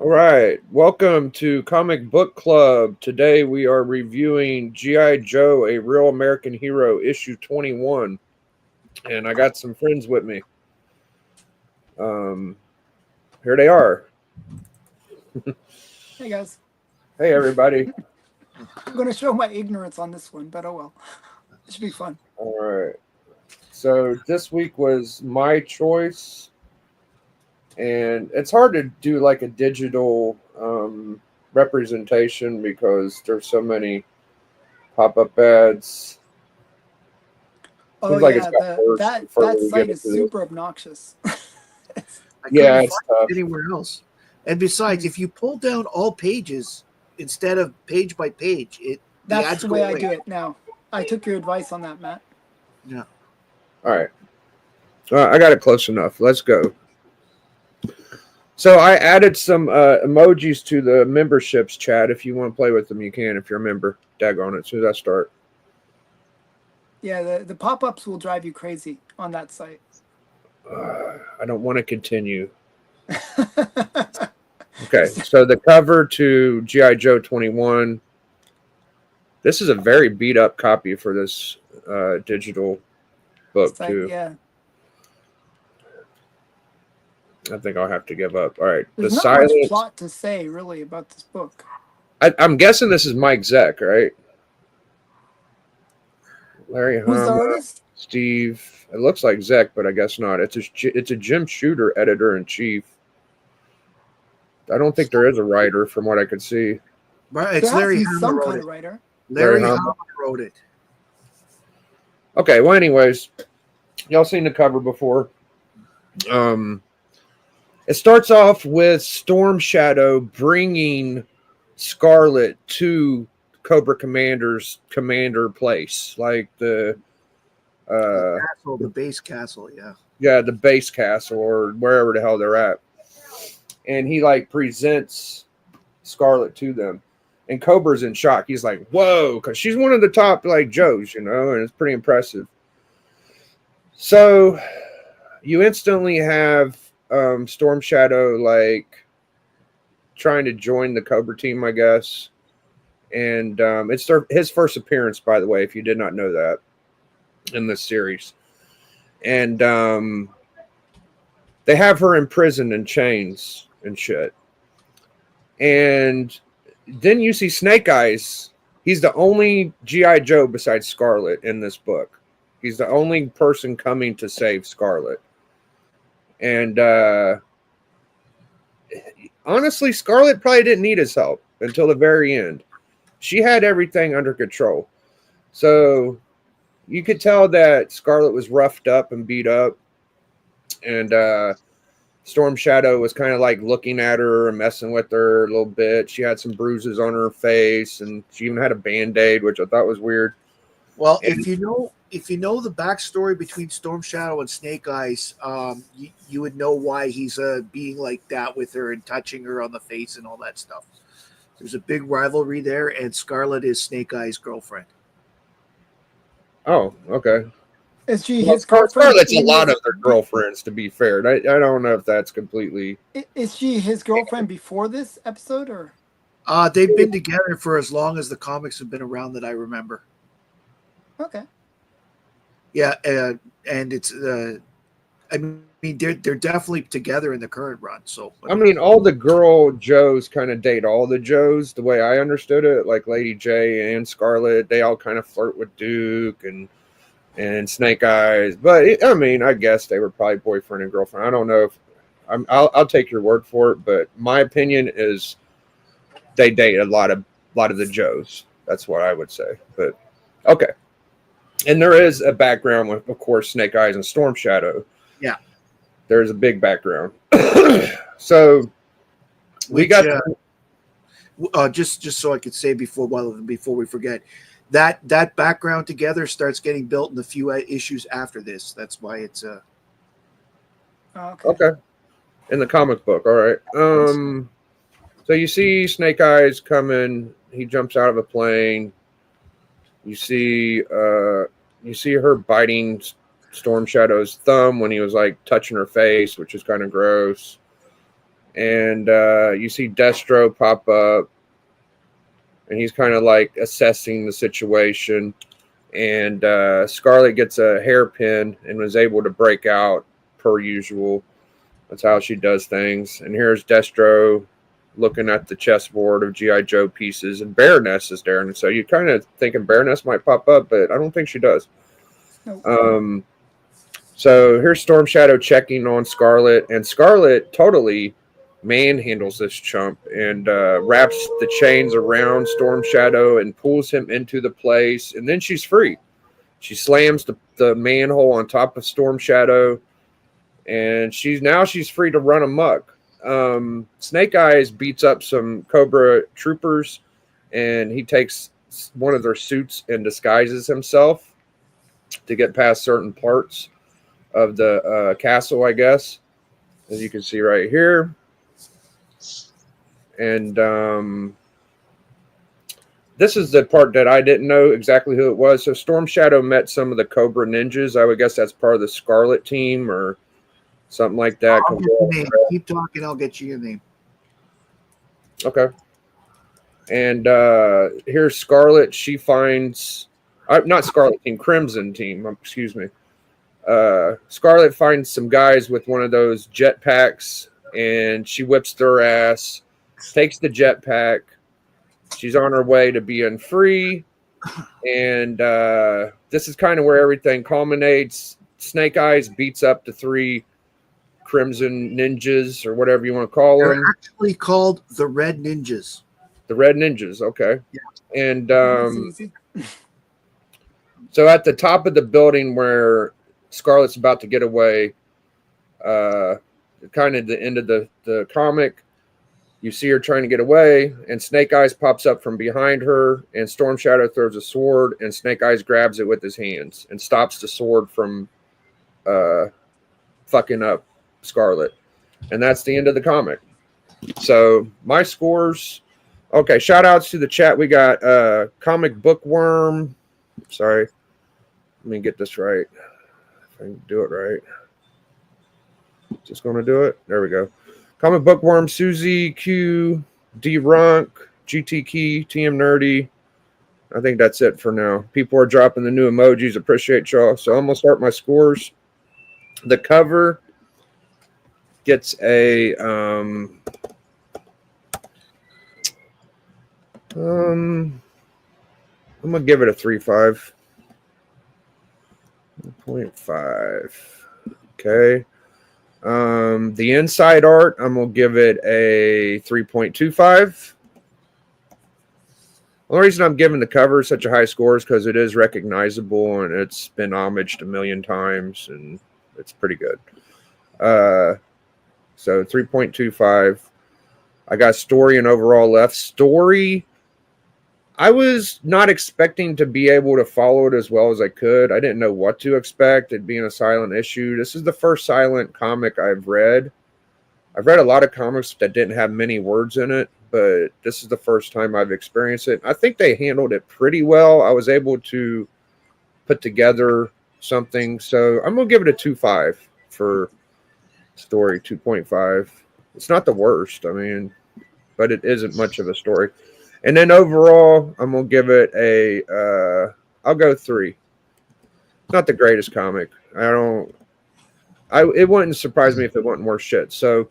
All right, welcome to Comic Book Club. Today we are reviewing G.I. Joe, A Real American Hero, issue 21. And I got some friends with me. Um, Here they are. Hey guys, Hey, everybody. I'm going to show my ignorance on this one, but oh well. It should be fun. All right. So this week was my choice. And it's hard to do like a digital representation because there's so many pop-up ads. Oh Seems like it's yeah, got the worse the that further that we get site is into this. super obnoxious. I Yeah, couldn't it's find tough. it anywhere else. And besides, if you pull down all pages instead of page by page, the That's ads the go way I away. do it now. I took your advice on that, Matt. Yeah. All right. I got it close enough. Let's go. So I added some emojis to the memberships chat. If you want to play with them, you can. If you're a member, daggone it. As soon as I start. Yeah, the pop-ups will drive you crazy on that site. I don't want to continue. Okay, so the cover to G.I. Joe 21. This is a very beat up copy for this digital book, Site, too. yeah. I think I'll have to give up. All right. There's The not much silence. plot to say really about this book. I'm guessing this is Mike Zeck, right? Larry Who's the Hama, artist? Steve. It looks like Zeck, but I guess not. It's a Jim Shooter editor in chief. I don't think there is a writer from what I could see. Right, There it's has to Larry be Hama some wrote kind it. of writer. Larry Hama. Hama wrote it. Okay, well, anyways, y'all seen the cover before. It starts off with Storm Shadow bringing Scarlet to Cobra Commander's commander place, like the Castle, the base castle, the base castle or wherever the hell they're at. And he like presents Scarlet to them. And Cobra's in shock. He's like, whoa, because she's one of the top like Joes, and it's pretty impressive. So you instantly have Storm Shadow like trying to join the Cobra team, I guess. And it's his first appearance, by the way, if you did not know that, in this series. And they have her imprisoned in chains and shit. And then you see Snake Eyes. He's the only G.I. Joe besides Scarlet in this book. He's the only person coming to save Scarlet. And honestly, Scarlet probably didn't need his help until the very end. She had everything under control. So you could tell that Scarlet was roughed up and beat up. And Storm Shadow was kind of like looking at her and messing with her a little bit. She had some bruises on her face, and she even had a Band-Aid, which I thought was weird. Well, if you know the backstory between Storm Shadow and Snake Eyes, you would know why he's being like that with her and touching her on the face and all that stuff. There's a big rivalry there, and Scarlet is Snake Eyes' girlfriend. Oh, okay. Is she Well, his girlfriend? Scarlet's a in lot this- of their girlfriends, to be fair. I don't know if that's completely... Is she his girlfriend before this episode, or? They've been together for as long as the comics have been around that I remember. Okay. Yeah, and it's I mean they're definitely together in the current run. So I mean, all the girl Joes kind of date all the Joes, the way I understood it. Like Lady J and Scarlet, they all kind of flirt with Duke and Snake Eyes. But I guess they were probably boyfriend and girlfriend. I don't know if I'll take your word for it, but my opinion is they date a lot of the Joes. That's what I would say. But okay. And there is a background with, of course, Snake Eyes and Storm Shadow. Yeah. There's a big background. So we got just so I could say before we forget, that background together starts getting built in the few issues after this. That's why it's okay. In the comic book, all right. So you see Snake Eyes coming. He jumps out of a plane. You see her biting Storm Shadow's thumb when he was like touching her face, which is kind of gross. and you see Destro pop up, and he's kind of like assessing the situation. And Scarlet gets a hairpin and was able to break out per usual. That's how she does things. And here's Destro looking at the chessboard of G.I. Joe pieces, and Baroness is there. And so you're kind of thinking Baroness might pop up, but I don't think she does. Nope. So here's Storm Shadow checking on Scarlet, and Scarlet totally manhandles this chump and wraps the chains around Storm Shadow and pulls him into the place, and then she's free. She slams the manhole on top of Storm Shadow, and she's free to run amok. Snake Eyes beats up some Cobra troopers, and he takes one of their suits and disguises himself to get past certain parts of the castle, I guess, as you can see right here. And this is the part that I didn't know exactly who it was. So Storm Shadow met some of the Cobra Ninjas. I would guess that's part of the Scarlet team or something like that. I'll get your name. Keep talking. I'll get you your name. Okay. And here's Scarlet. She finds... not Scarlet team, Crimson team. Excuse me. Scarlet finds some guys with one of those jetpacks, and she whips their ass, takes the jetpack. She's on her way to being free, and this is kind of where everything culminates. Snake Eyes beats up the 3 Crimson Ninjas, or whatever you want to call them. They're actually called the Red Ninjas. The Red Ninjas, okay. Yeah. And That's easy. so at the top of the building where Scarlet's about to get away, kind of the end of the comic, you see her trying to get away, and Snake Eyes pops up from behind her, and Storm Shadow throws a sword, and Snake Eyes grabs it with his hands and stops the sword from fucking up Scarlet. And that's the end of the comic. So my scores... Okay, shout outs to the chat. We got Comic Bookworm. Sorry. Let me get this right. If I can do it right. Just going to do it. There we go. Comic Bookworm, Susie, Q, D Runk, GT Key, TM Nerdy. I think that's it for now. People are dropping the new emojis. Appreciate y'all. So I'm going to start my scores. The cover gets a... I'm going to give it a 3.5. 0.5. Okay. The inside art, I'm going to give it a 3.25. The only reason I'm giving the cover such a high score is because it is recognizable and it's been homaged a million times and it's pretty good. So 3.25. I got story and overall left. Story, I was not expecting to be able to follow it as well as I could. I didn't know what to expect, it being a silent issue. This is the first silent comic I've read. I've read a lot of comics that didn't have many words in it, but this is the first time I've experienced it. I think they handled it pretty well. I was able to put together something. So I'm going to give it a 2.5 for story, 2.5. It's not the worst, I mean, but it isn't much of a story. And then overall, I'm going to give it a, I'll go 3. Not the greatest comic. It wouldn't surprise me if it wasn't worth shit. So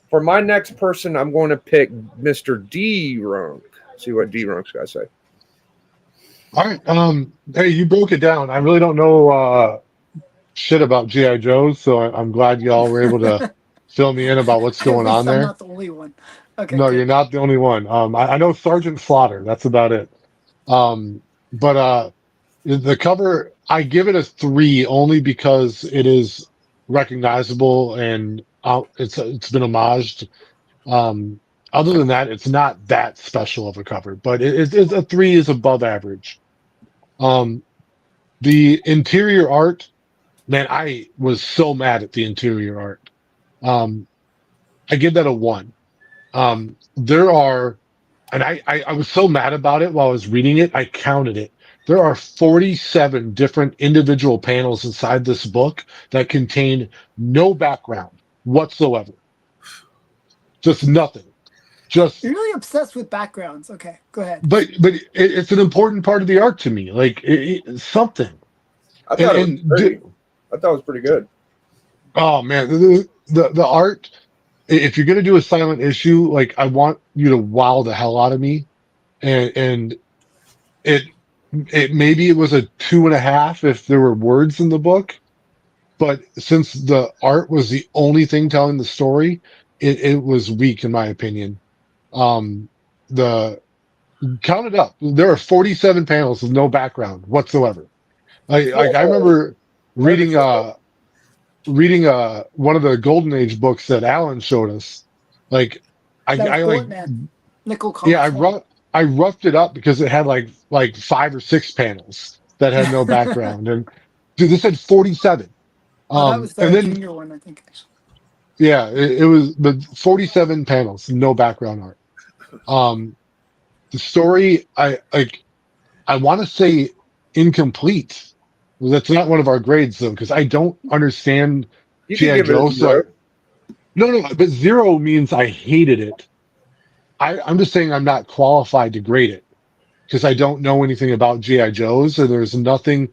for my next person, I'm going to pick Mr. D Runk. See what D Runk's got to say. All right. Hey, you broke it down. I really don't know shit about G.I. Joe's, so I'm glad y'all were able to fill me in about what's going on there. I'm not the only one. Okay, no, good. You're not the only one. I know Sergeant Slaughter. That's about it. But the cover, I give it a 3 only because it is recognizable and it's been homaged. Other than that, it's not that special of a cover, but it's a 3 is above average. The interior art, man, I was so mad at the interior art. I give that a 1. There are, and I was so mad about it while I was reading it, I counted it. There are 47 different individual panels inside this book that contain no background whatsoever. Just nothing. Just You're really obsessed with backgrounds. Okay, go ahead. but it's an important part of the arc to me. Like something. I thought it was And great. I thought it was pretty good. oh man, the art. If you're gonna do a silent issue, like I want you to wow the hell out of me, and it maybe it was a 2.5 if there were words in the book, but since the art was the only thing telling the story, it was weak in my opinion. The count it up. There are 47 panels with no background whatsoever. I remember reading one of the Golden Age books that Alan showed us. Like That was I like Bulletman. Nickel yeah, Comics. I roughed it up because it had like 5 or 6 panels that had no background. And dude, this had 47. Oh, that was And the then junior one, I think. yeah, it was but 47 panels, no background art. The story I want to say incomplete. That's not one of our grades though, because I don't understand You could G.I. give it Joe. a 0. No, but 0 means I hated it. I'm just saying I'm not qualified to grade it because I don't know anything about G.I. Joes, and there's nothing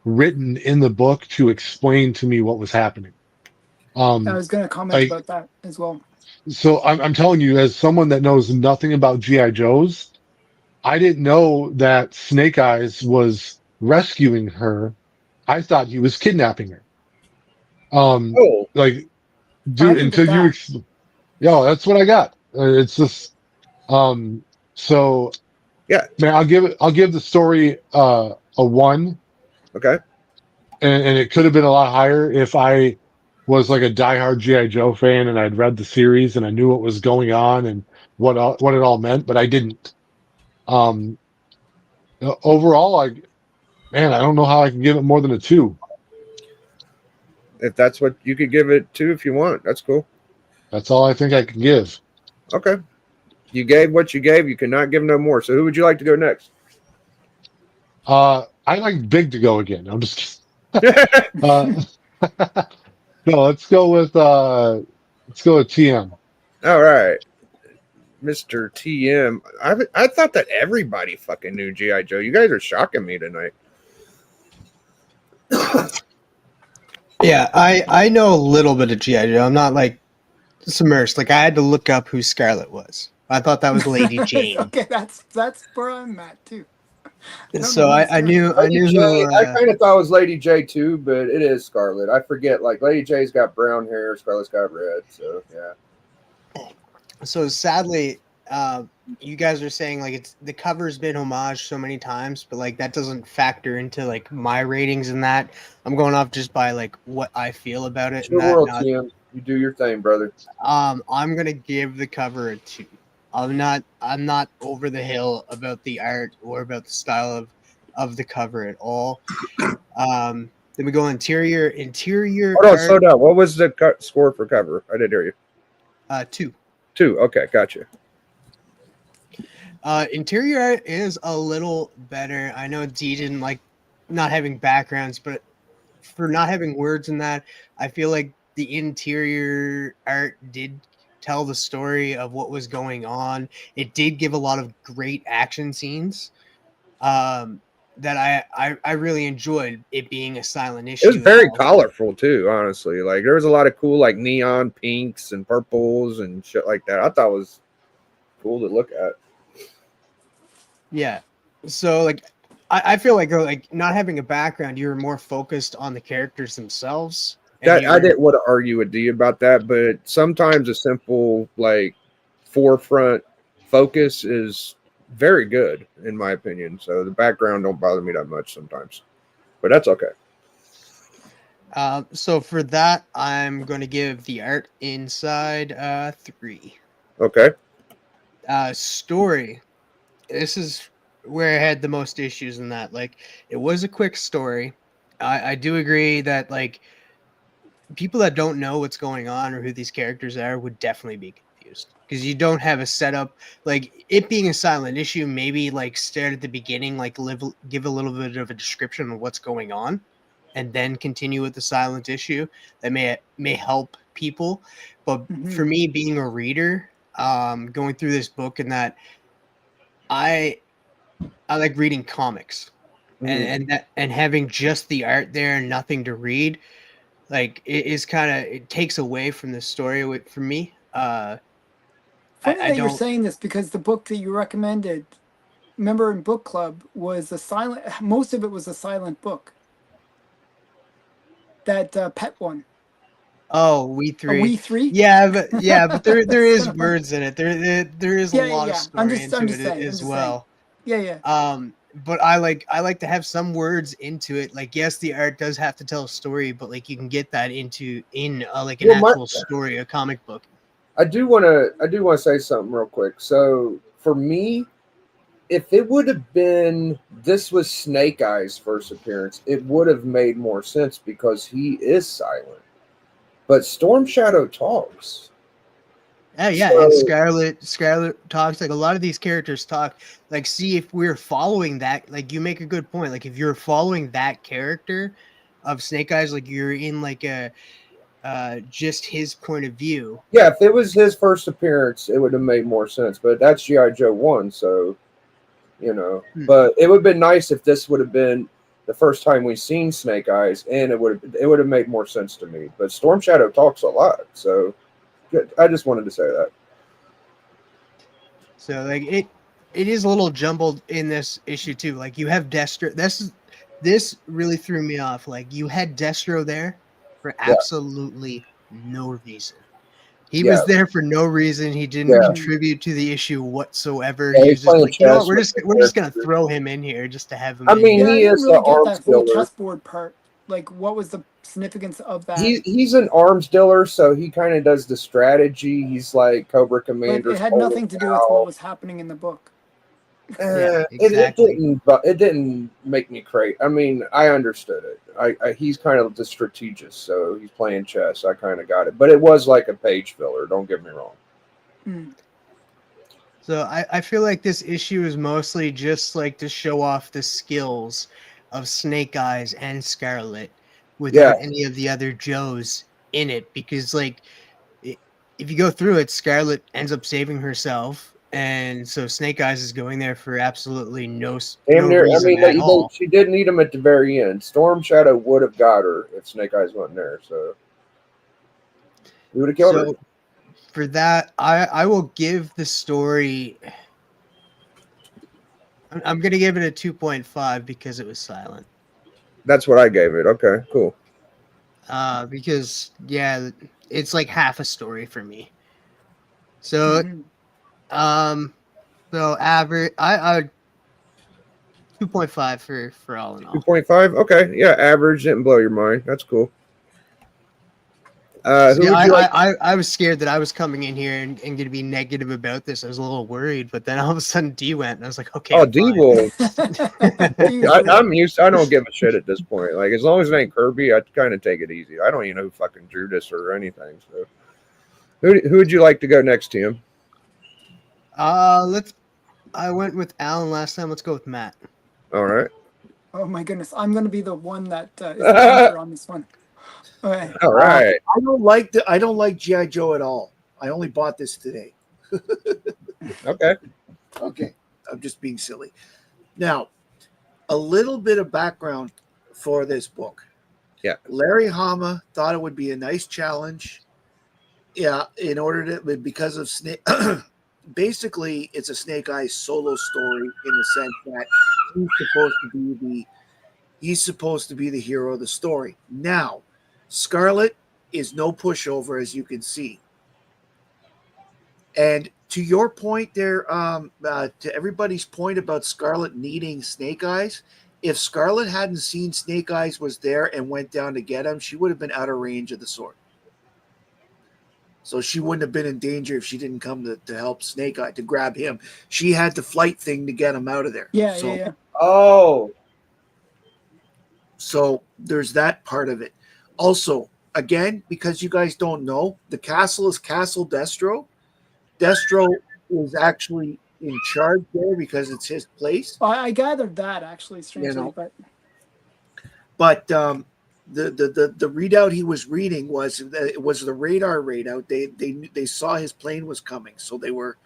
written in the book to explain to me what was happening. I was going to comment Like about that as well. so, I'm telling you, as someone that knows nothing about G.I. Joes, I didn't know that Snake Eyes was rescuing her. I thought he was kidnapping her. Oh, Like, I dude, didn't get until you, that. yo, that's what I got. It's just, so yeah. man, I'll give the story, a 1, Okay. and it could have been a lot higher if I was like a diehard G.I. Joe fan and I'd read the series and I knew what was going on and what it all meant, but I didn't. Um, overall, man, I don't know how I can give it more than a 2. If that's what you could give it to, if you want, that's cool. That's all I think I can give. Okay. You gave what you gave. You cannot give no more. So who would you like to go next? I like Big to go again. I'm just no, let's go with TM. All right. Mr. TM. I thought that everybody fucking knew G.I. Joe. You guys are shocking me tonight. Yeah, I know a little bit of G.I. Joe. I'm not like submersed. Like I had to look up who Scarlet was. I thought that was Lady Jane. Okay, that's where I'm at too. So know I knew Lady who. J, I kind of thought it was Lady J too, but it is Scarlet. I forget. Like Lady J's got brown hair, Scarlet's got red. So yeah. So sadly, you guys are saying like it's the cover's been homaged so many times, but like that doesn't factor into like my ratings in that. I'm going off just by like what I feel about it. It's your world, TM. You do your thing, brother. I'm gonna give the cover a 2. I'm not over the hill about the art or about the style of the cover at all. Then we go interior Hold on, art. slow down. What was the score for cover? I didn't hear you. 2. 2. Okay, gotcha. Interior art is a little better. I know D didn't like not having backgrounds, but for not having words in that, I feel like the interior art did tell the story of what was going on. It did give a lot of great action scenes that I really enjoyed it being a silent issue. It was very colorful too, honestly. Like there was a lot of cool like neon pinks and purples and shit like that. I thought it was cool to look at. Yeah. So like I feel like not having a background, you were more focused on the characters themselves. That I didn't want to argue with D about that, but sometimes a simple like forefront focus is very good in my opinion. So the background don't bother me that much sometimes, but that's okay. So for that, I'm going to give the art inside 3. Okay. Story. This is where I had the most issues in that. Like, it was a quick story. I do agree that like people that don't know what's going on or who these characters are would definitely be confused because you don't have a setup. Like it being a silent issue, maybe like start at the beginning, like give a little bit of a description of what's going on, and then continue with the silent issue. That may help people. But for me, being a reader, going through this book, and that I like reading comics, and having just the art there and nothing to read, like it takes away from the story for me. Funny I that you're don't. saying this because the book that you recommended, remember in book club, was most of it was a silent book. That pet one. Oh, We A Three. We Three? Yeah, but there is Son of a- words in it. There is Yeah, a lot of yeah. story I'm into just it saying. as well. Yeah, yeah. But I like to have some words into it. Like, yes, the art does have to tell a story, but like you can get that in like an Well, actual story, a comic book. I do want to say something real quick. So for me, if it would have been this was Snake Eyes' first appearance, it would have made more sense because he is silent. But Storm Shadow talks. Yeah, So- and Scarlet talks, like a lot of these characters talk. Like, see, if we're following that, like you make a good point. Like if you're following that character of Snake Eyes, like you're in like a just his point of view. Yeah, if it was his first appearance, it would have made more sense. But that's G.I. Joe 1, so But it would have been nice if this would have been the first time we've seen Snake Eyes, and it would have made more sense to me. But Storm Shadow talks a lot, so I just wanted to say that. So like it is a little jumbled in this issue too. Like you have Destro. This really threw me off. Like you had Destro there for absolutely no reason. He was there for no reason. He didn't contribute to the issue whatsoever. Yeah, He was just like, you know what, chess we're just gonna throw him in here just to have him. I mean, Yeah, I he didn't is really the get arms that whole dealer. chessboard part. Like, what was the significance of that? He's an arms dealer, so he kind of does the strategy. He's like Cobra But Commander. it had nothing to do with what was happening in the book. Yeah, exactly. It didn't make me crazy. I mean, I understood it. He's kind of the strategist, so he's playing chess. I kind of got it, but it was like a page filler. Don't get me wrong. Mm. So I feel like this issue is mostly just like to show off the skills of Snake Eyes and Scarlet without any of the other Joes in it, because like if you go through it, Scarlet ends up saving herself. And so Snake Eyes is going there for absolutely no reason at all. She did need him at the very end. Storm Shadow would have got her if Snake Eyes wasn't there. So he would have killed her. For that, I will give the story. I'm going to give it a 2.5 because it was silent. That's what I gave it. Okay, cool. Because it's like half a story for me. So. So average, I 2.5 for all in all. 2.5. Okay, yeah, average didn't blow your mind. That's cool. I was scared that I was coming in here and going to be negative about this. I was a little worried, but then all of a sudden D went, and I was like, okay. Oh, D will. I'm used. I don't give a shit at this point. Like as long as it ain't Kirby, I kind of take it easy. I don't even know who fucking drew this or anything. So, who would you like to go next, Tim? I went with Alan last time. Let's go with Matt. All right. Oh my goodness, I'm going to be the one that is the answer on this one. Okay. All right. I don't like G.I. Joe at all. I only bought this today. Okay. Okay. I'm just being silly. Now, a little bit of background for this book. Yeah. Larry Hama thought it would be a nice challenge. Yeah, because of Snake. Basically, it's a Snake Eyes solo story in the sense that he's supposed to be the hero of the story. Now, Scarlet is no pushover, as you can see. And to your point there, to everybody's point about Scarlet needing Snake Eyes, if Scarlet hadn't seen Snake Eyes was there and went down to get him, she would have been out of range of the sword. So she wouldn't have been in danger if she didn't come to help Snake Eye, to grab him. She had the flight thing to get him out of there. Yeah. Oh. So there's that part of it. Also, again, because you guys don't know, the castle is Castle Destro. Destro is actually in charge there because it's his place. I gathered that actually, strangely, but the readout he was reading was that it was the radar readout. They saw his plane was coming, so they were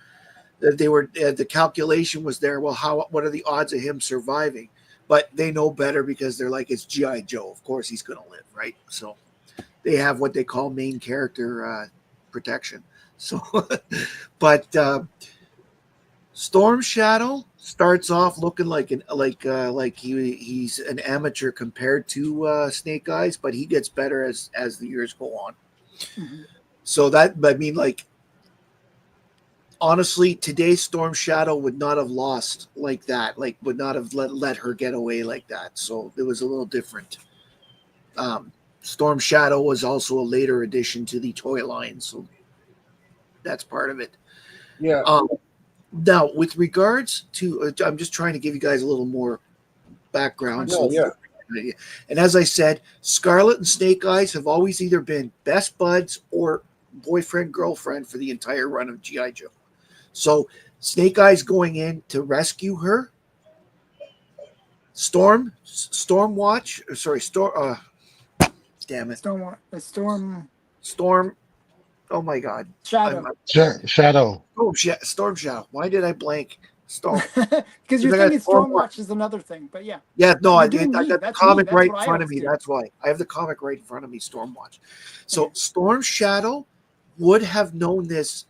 the calculation was there. Well, what are the odds of him surviving? But they know better because they're like, it's G.I. Joe. Of course he's going to live, right? So they have what they call main character protection. So, but Storm Shadow starts off looking like he's an amateur compared to Snake Eyes, but he gets better as the years go on. Mm-hmm. So that, I mean, like, honestly, today's Storm Shadow would not have lost like that, like would not have let her get away like that. So it was a little different. Storm Shadow was also a later addition to the toy line, so that's part of it. Yeah. Now, with regards to, I'm just trying to give you guys a little more background. No, yeah. And as I said, Scarlet and Snake Eyes have always either been best buds or boyfriend, girlfriend for the entire run of G.I. Joe. So Snake Eyes going in to rescue her. Storm. Damn it. Storm. Oh my God. Shadow. Shadow. Oh, Storm Shadow. Why did I blank? Storm. Because you're thinking Stormwatch is another thing, but yeah. Yeah, no, I You're did. doing I me. got the That's comic me. That's right in what I front of me. always do. That's why I have the comic right in front of me. Stormwatch. So Storm Shadow would have known this,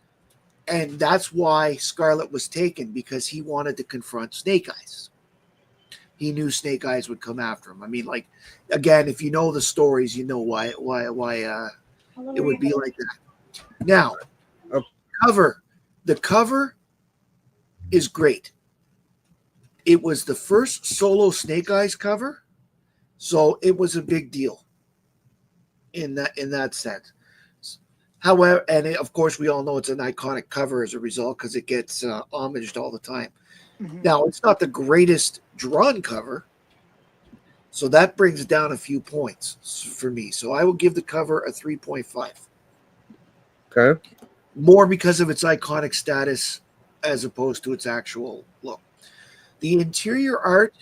and that's why Scarlet was taken, because he wanted to confront Snake Eyes. He knew Snake Eyes would come after him. I mean, like, again, if you know the stories, you know why it would be like that. Now, cover. The cover is great. It was the first solo Snake Eyes cover, so it was a big deal in that sense. However, and of course, we all know it's an iconic cover as a result because it gets homaged all the time. Mhm. Now, it's not the greatest drawn cover, so that brings down a few points for me. So I will give the cover a 3.5. Okay. More because of its iconic status as opposed to its actual look. The interior art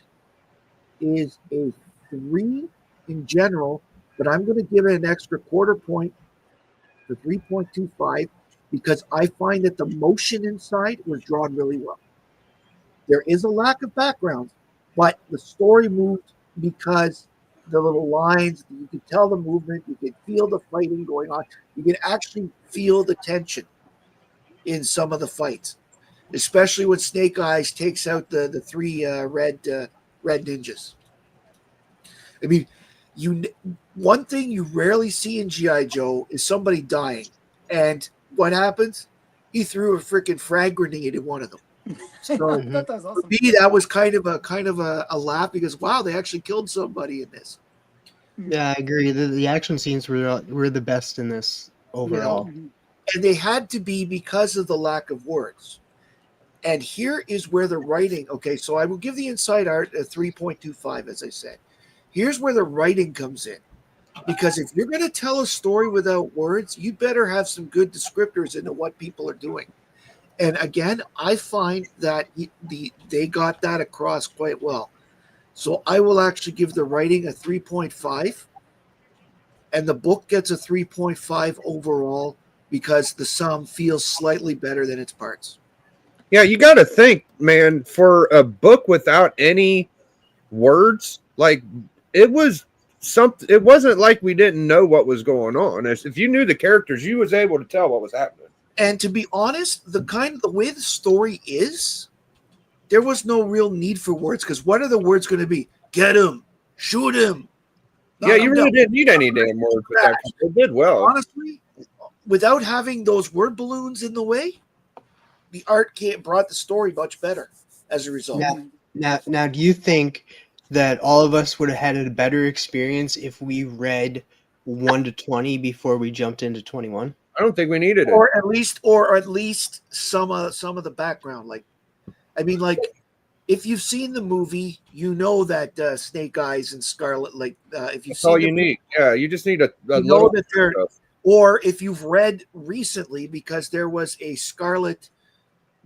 is a 3 in general, but I'm going to give it an extra quarter point to 3.25 because I find that the motion inside was drawn really well. There is a lack of background, but the story moved because the little lines, you could tell the movement, you could feel the fighting going on. You can actually feel the tension in some of the fights, especially when Snake Eyes takes out the three red ninjas. I mean, one thing you rarely see in G.I. Joe is somebody dying, and what happens? He threw a freaking frag grenade at one of them. So That was awesome. for me, that was kind of a laugh because wow, they actually killed somebody in this. Yeah, I agree. The action scenes were the best in this overall. Mhm. And they had to be because of the lack of words. And here is where the writing, okay, so I will give the inside art a 3.25, as I said. Here's where the writing comes in. Because if you're going to tell a story without words, you better have some good descriptors into what people are doing. And again, I find that they got that across quite well. So I will actually give the writing a 3.5. And the book gets a 3.5 overall because the sum feels slightly better than its parts. Yeah, you got to think, man, for a book without any words, like it was something. It wasn't like we didn't know what was going on. If you knew the characters, you was able to tell what was happening. And to be honest, the way the story is, there was no real need for words because what are the words going to be? Get him, shoot him. Yeah, you really didn't need any damn words with that. It did well. Honestly, without having those word balloons in the way, the art brought the story much better as a result. Now, do you think that all of us would have had a better experience if we read 1 to 20 before we jumped into 21? I don't think we needed it. Or at least some of the background. Like, I mean, like if you've seen the movie, you know that Snake Eyes and Scarlet, like if you've That's seen all you need. Yeah, you just need a you know little. that they're, or if you've read recently, because there was a Scarlet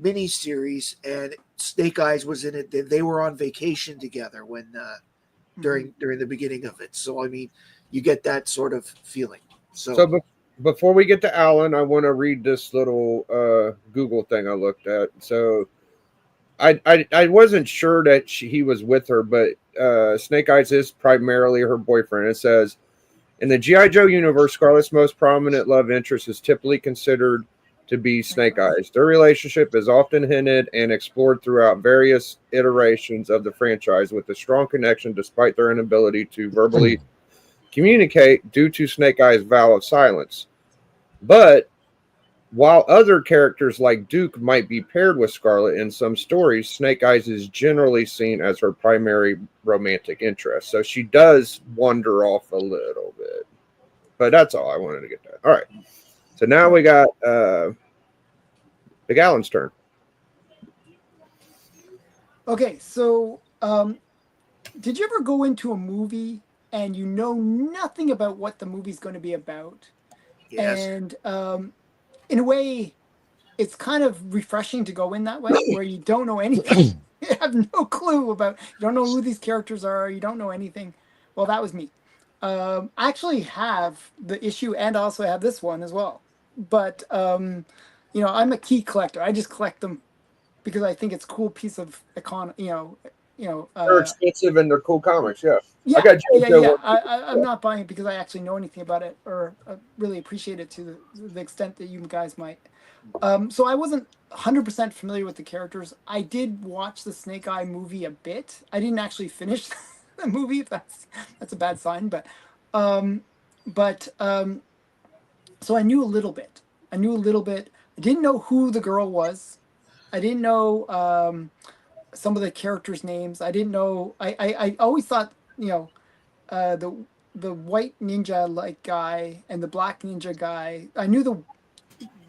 miniseries and Snake Eyes was in it. They were on vacation together when during the beginning of it. So I mean, you get that sort of feeling. So, So before we get to Alan, I want to read this little Google thing I looked at. So I wasn't sure that he was with her, but Snake Eyes is primarily her boyfriend. It says, in the G.I. Joe universe, Scarlett's most prominent love interest is typically considered to be Snake Eyes. Their relationship is often hinted and explored throughout various iterations of the franchise, with a strong connection despite their inability to verbally communicate due to Snake Eyes' vow of silence. But while other characters like Duke might be paired with Scarlett in some stories, Snake Eyes is generally seen as her primary romantic interest. So she does wander off a little bit. But that's all I wanted to get to. All right. So now we got Big Alan's turn. Okay, so did you ever go into a movie and you know nothing about what the movie's going to be about? yes. And in a way, it's kind of refreshing to go in that way, where you don't know anything. You have no clue about, you don't know who these characters are, you don't know anything. Well, that was me. I actually have the issue and also have this one as well. But, you know, I'm a key collector. I just collect them because I think it's a cool piece of They're expensive and they're cool comics, yeah. yeah, I got yeah. I'm not buying it because I actually know anything about it or really appreciate it to the extent that you guys might. So I wasn't 100% familiar with the characters. I did watch the Snake Eye movie a bit. I didn't actually finish the movie. If that's a bad sign, so I knew a little bit. I didn't know who the girl was. I didn't know some of the characters' names. I didn't know. I always thought, you know, the white ninja like guy and the black ninja guy. I knew the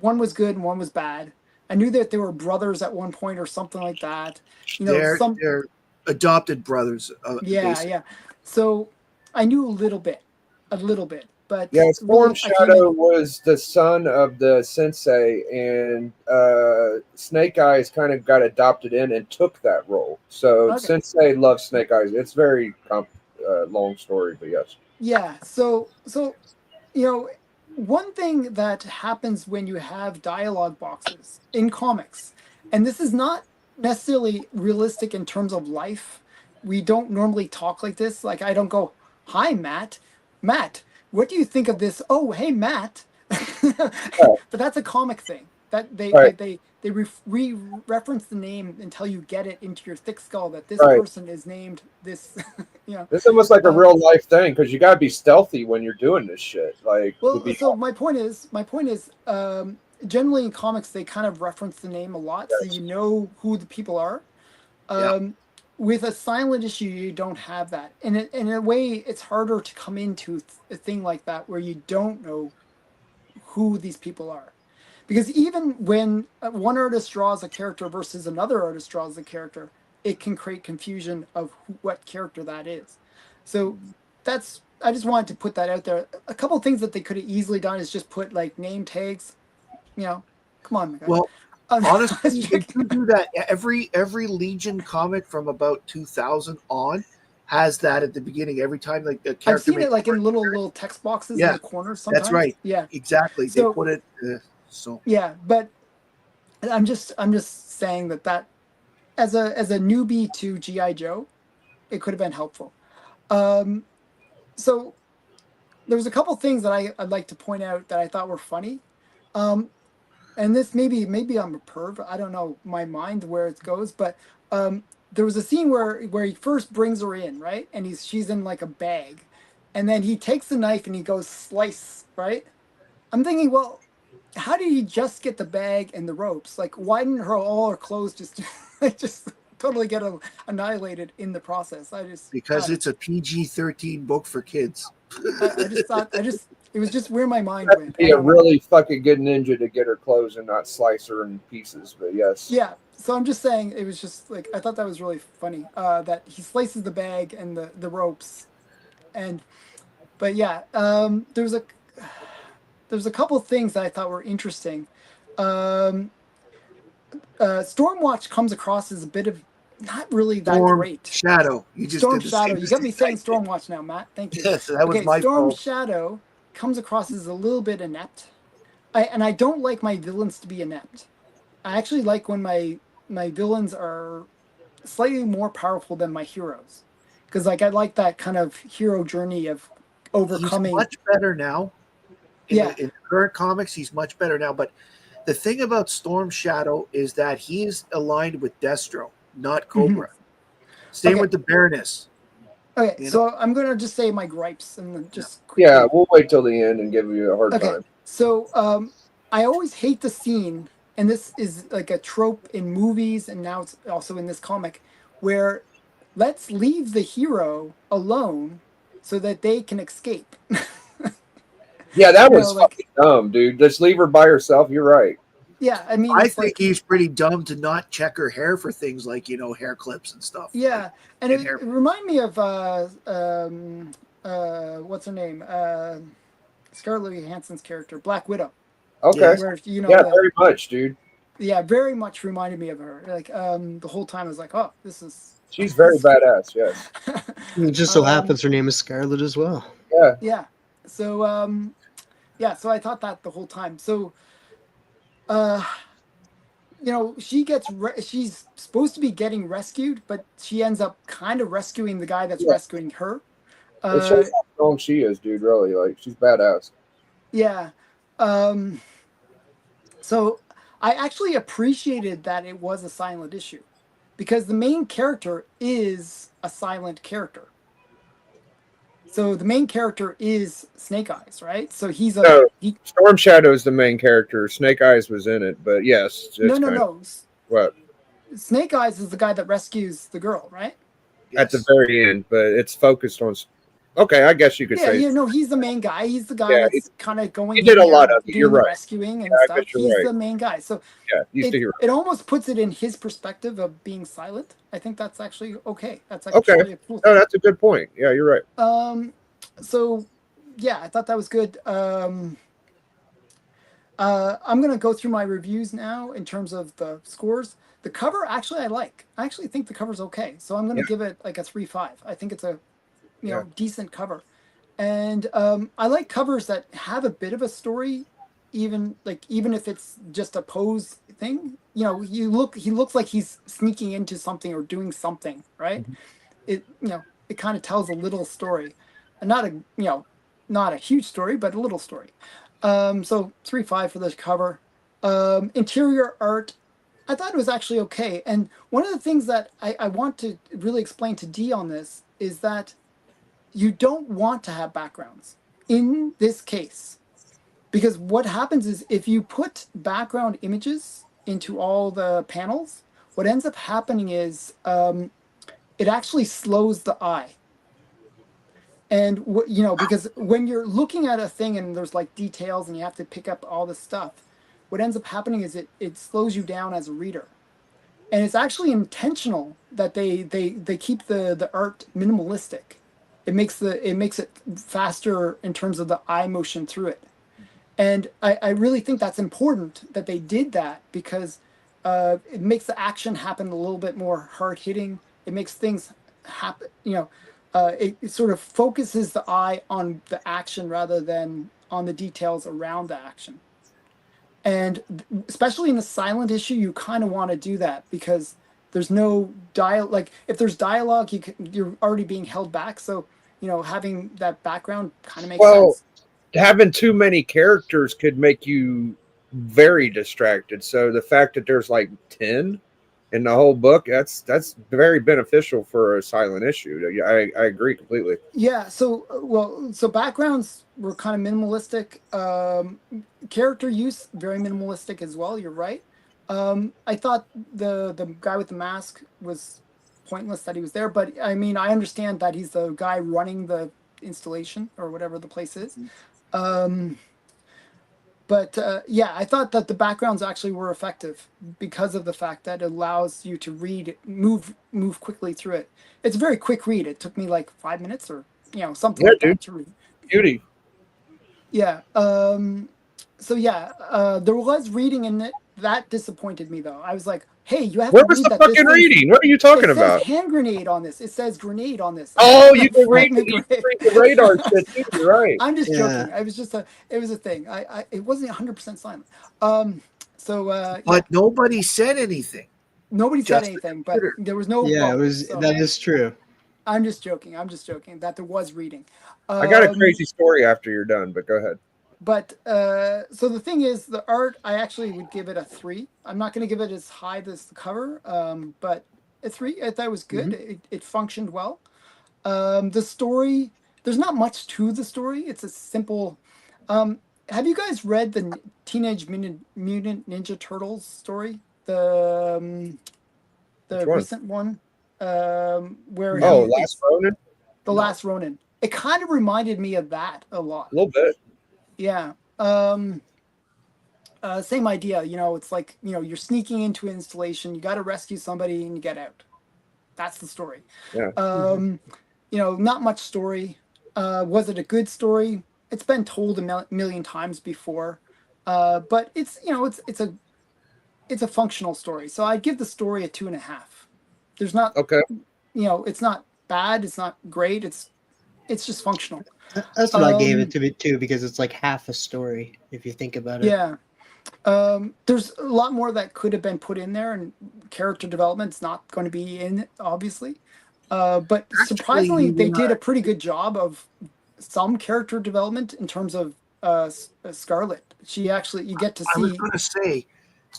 one was good and one was bad. I knew that they were brothers at one point or something like that. You know, They're adopted brothers. yeah, basically. yeah. So I knew a little bit, but Yeah, Storm really, I came Shadow in- was the son of the sensei, and Snake Eyes kind of got adopted in and took that role. So Okay. Sensei loves Snake Eyes. It's very long story, but yes. Yeah. So you know, one thing that happens when you have dialogue boxes in comics, and this is not necessarily realistic in terms of life. We don't normally talk like this. Like I don't go, "Hi, Matt. Matt, what do you think of this?" "Oh, hey, Matt." But that's a comic thing. That Right. they reference the name until you get it into your thick skull that this Right. person is named this. You know. It's almost like a real life thing because you got to be stealthy when you're doing this shit. Like, Well, so my point is, generally in comics they kind of reference the name a lot, so you know who the people are. With a silent issue, you don't have that, and in a way, it's harder to come into a thing like that where you don't know who these people are, because even when one artist draws a character versus another artist draws a character, it can create confusion of what character that is. So that's, I just wanted to put that out there. A couple of things that they could have easily done is just put like name tags. You know, come on, my guy. Well, honestly, they do that. Every Legion comic from about 2000 on has that at the beginning. Every time, like the character. I've seen it like in little text boxes in the corners. Sometimes. That's right. Yeah, exactly. So, they put it. So yeah, but I'm just saying that as a newbie to GI Joe, it could have been helpful. So there was a couple things that I'd like to point out that I thought were funny. And this maybe I'm a perv. I don't know my mind where it goes, but there was a scene where he first brings her in, right? And she's in like a bag, and then he takes the knife and he goes slice, right? I'm thinking, well, how did he just get the bag and the ropes? Like, why didn't all her clothes just just totally get annihilated in the process? Because it's a PG-13 book for kids. I just thought it was just where my mind went. Be a really fucking good ninja to get her clothes and not slice her in pieces. But yes. Yeah. So I'm just saying it was just like I thought that was really funny that he slices the bag and the ropes, but yeah, there's a couple of things that I thought were interesting. Stormwatch comes across as a bit of not really that Storm great. Shadow. You just Storm did the Shadow. same You got me mistake I saying did. Stormwatch now, Matt. Thank you. Yes, that was Okay, my Storm fault. Shadow comes across as a little bit inept. I don't like my villains to be inept. I actually like when my villains are slightly more powerful than my heroes, because like I like that kind of hero journey of He's overcoming. much better now. Yeah. In the current comics, he's much better now. But the thing about Storm Shadow is that he's aligned with Destro, not Cobra. Same Okay. with the Baroness. Okay, You so I'm gonna just say my gripes and then just Yeah, quickly. we'll wait till the end and give you a hard Okay, time. so I always hate the scene, and this is like a trope in movies, and now it's also in this comic, where let's leave the hero alone so that they can escape. Yeah, that You was know, like fucking dumb, dude. Just leave her by herself. You're right. yeah, I mean I it's think like he's pretty dumb to not check her hair for things like hair clips and stuff. yeah, and and it, hair. it remind me of what's her name? Scarlett Johansson's character, Black Widow, Okay. Yes. where Yeah, very much, dude. yeah, very much reminded me of her. Like the whole time I was like, oh, this is She's very badass. Yes. It just so happens her name is Scarlet as well. Yeah. Yeah. So yeah, so I thought that the whole time. So she's supposed to be getting rescued, but she ends up kind of rescuing the guy that's Yeah. rescuing her. It shows how strong she is, dude. Really, like she's badass. Yeah. So I actually appreciated that it was a silent issue, because the main character is a silent character. So the main character is Snake Eyes, right? So he's No, Storm Shadow is the main character. Snake Eyes was in it, but yes, it's no. What? Snake Eyes is the guy that rescues the girl, right? At the very end, but it's focused on. Okay, I guess you could say. Yeah, no, he's the main guy. He's the guy Yeah, that's kind of going. he did in a there, lot of it. doing You're the right. rescuing and Yeah, I stuff. guess you're He's right. the main guy. So Yeah, he's the hero. it almost puts it in his perspective of being silent. I think that's actually okay. That's Okay. actually a cool No, thing. that's a good point. Yeah, you're right. So yeah, I thought that was good. I'm gonna go through my reviews now in terms of the scores. The cover actually I like. I actually think the cover's okay. So I'm gonna give it like a 3.5. I think it's a decent cover. And I like covers that have a bit of a story, even if it's just a pose thing. He looks like he's sneaking into something or doing something, right? It kind of tells a little story, and not a huge story, but a little story. So 3.5 for this cover. Interior art, I thought it was actually okay. And one of the things that I want to really explain to D on this is that you don't want to have backgrounds in this case, because what happens is if you put background images into all the panels, what ends up happening is it actually slows the eye. And because when you're looking at a thing and there's like details and you have to pick up all this stuff, what ends up happening is it slows you down as a reader. And it's actually intentional that they keep the art minimalistic. It makes it faster in terms of the eye motion through it. And I really think that's important that they did that, because it makes the action happen a little bit more hard hitting. It makes things happen, it sort of focuses the eye on the action rather than on the details around the action. And especially in the silent issue, you kind of want to do that, because there's no dialogue. Like if there's dialogue, you're already being held back. So having that background kind of makes sense. Having too many characters could make you very distracted. So the fact that there's like 10 in the whole book, that's very beneficial for a silent issue. I agree completely. Yeah. So backgrounds were kind of minimalistic. Character use very minimalistic as well. You're right. I thought the guy with the mask was pointless that he was there, but I mean I understand that he's the guy running the installation or whatever the place is. But yeah, I thought that the backgrounds actually were effective because of the fact that it allows you to move quickly through it. It's a very quick read. It took me like 5 minutes or something like that to read. Beauty. Yeah. So yeah, there was reading in it. that disappointed me though. I was like, hey, you have Where to was read the that. This fucking thing- reading? What are you talking it about? says hand grenade on this. It says grenade on this. Oh, you can read Fragment the radar shit too. You're right. I'm just Yeah. joking. It was just it was a thing. It wasn't 100% silent. Yeah, But nobody said anything. nobody said just anything, but Twitter. there was no Yeah, it vote, was. so That is true. I'm just joking. I'm just joking that there was reading. I got a Um, crazy story after you're done, but go ahead. But so the thing is, the art, I actually would give it a 3. I'm not going to give it as high as the cover, but a 3. I thought it was good. It functioned well. The story, there's not much to the story. It's a simple. Have you guys read the Teenage Mutant Ninja Turtles story? The Which one? recent one, where Oh, he- Last Ronin? the Last Ronin. It kind of reminded me of that a lot. A little bit. Yeah. Same idea. It's like, you're sneaking into an installation, you got to rescue somebody and you get out. That's the story. Yeah. Not much story. Was it a good story? It's been told a million times before. But it's a functional story. So I'd give the story a 2.5. There's not, Okay. it's not bad. It's not great. It's just functional. That's what I gave it to be too, because it's like half a story if you think about it. Yeah. There's a lot more that could have been put in there, and character development's not going to be in it, obviously. But surprisingly, you they were- did a pretty good job of some character development in terms of Scarlet. She actually, you get to I was see. going to say,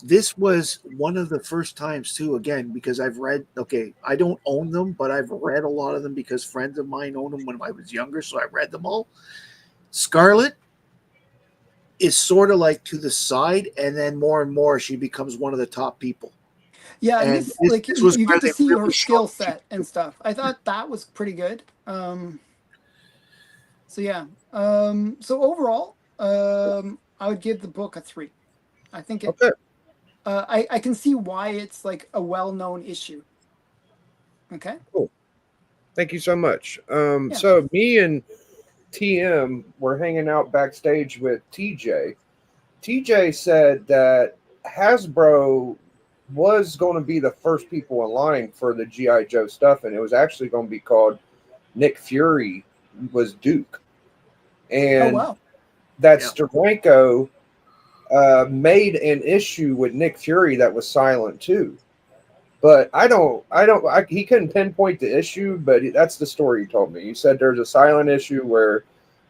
this was one of the first times too, again, because I've read, okay, I don't own them, but I've read a lot of them because friends of mine owned them when I was younger, so I read them all. Scarlet is sort of like to the side, and then more and more she becomes one of the top people. Yeah, and and this, this- like this was you where get to they see really her skill showed you. set and stuff. I thought that was pretty good. So yeah. So overall, I would give the book a 3. I think it. Okay. I can see why it's like a well-known issue. Okay. Thank you so much. Yeah. So me and TM were hanging out backstage with TJ. TJ said that Hasbro was going to be the first people in line for the G.I. Joe stuff, and it was actually going to be called Nick Fury was Duke. And Oh wow. that Yeah. Steranko made an issue with Nick Fury that was silent too. But he couldn't pinpoint the issue, but that's the story he told me. He said there's a silent issue where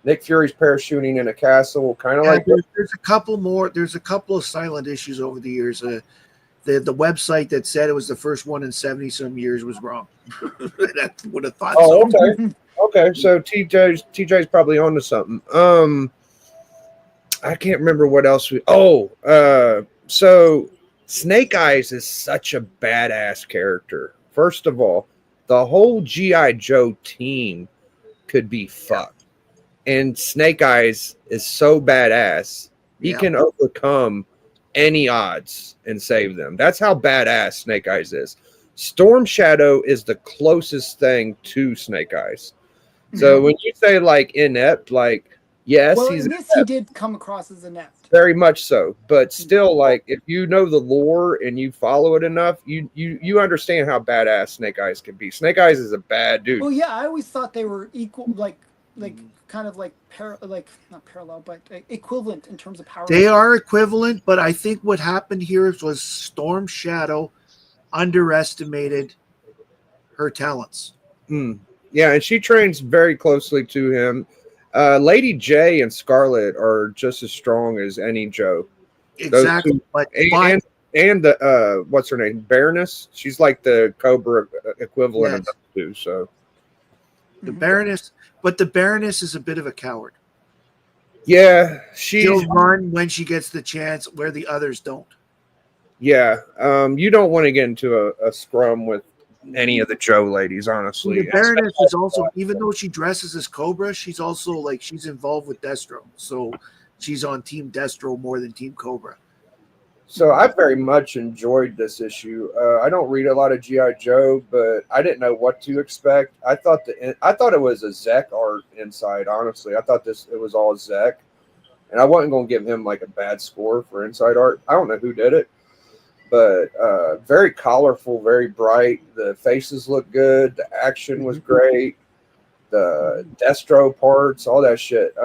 Nick Fury's parachuting in a castle, kind of Yeah, like there's a couple more. There's a couple of silent issues over the years. The website that said it was the first one in 70 some years was wrong. I would have thought Oh, so. okay. Okay, so TJ's probably onto something. I can't remember what else so Snake Eyes is such a badass character. First of all, the whole G.I. Joe team could be fucked. And Snake Eyes is so badass. He Yeah. can overcome any odds and save them. That's how badass Snake Eyes is. Storm Shadow is the closest thing to Snake Eyes. So when you say like inept, like yes, Well, he's in this he did come across as inept. very much so, but still, like if you know the lore and you follow it enough, you understand how badass Snake Eyes can be. Snake Eyes is a bad dude. Well, yeah, I always thought they were equal, like kind of like not parallel, but equivalent in terms of power. They are equivalent, but I think what happened here was Storm Shadow underestimated her talents. Yeah, and she trains very closely to him. Lady J and Scarlet are just as strong as any Joe. Exactly, two- but And the what's her name, Baroness? She's like the Cobra equivalent of Yes. those two. So the Baroness, but the Baroness is a bit of a coward. yeah, she's She'll run when she gets the chance, where the others don't. yeah. You don't want to get into a scrum with any of the Joe ladies, honestly. The Baroness is also, even though she dresses as Cobra, she's also like she's involved with Destro, so she's on Team Destro more than Team Cobra. So I very much enjoyed this issue. I don't read a lot of GI Joe, but I didn't know what to expect. I thought it was a Zek art inside. Honestly, I thought it was all Zek, and I wasn't going to give him like a bad score for inside art. I don't know who did it, but very colorful, very bright. The faces look good. The action was great. The Destro parts, all that shit.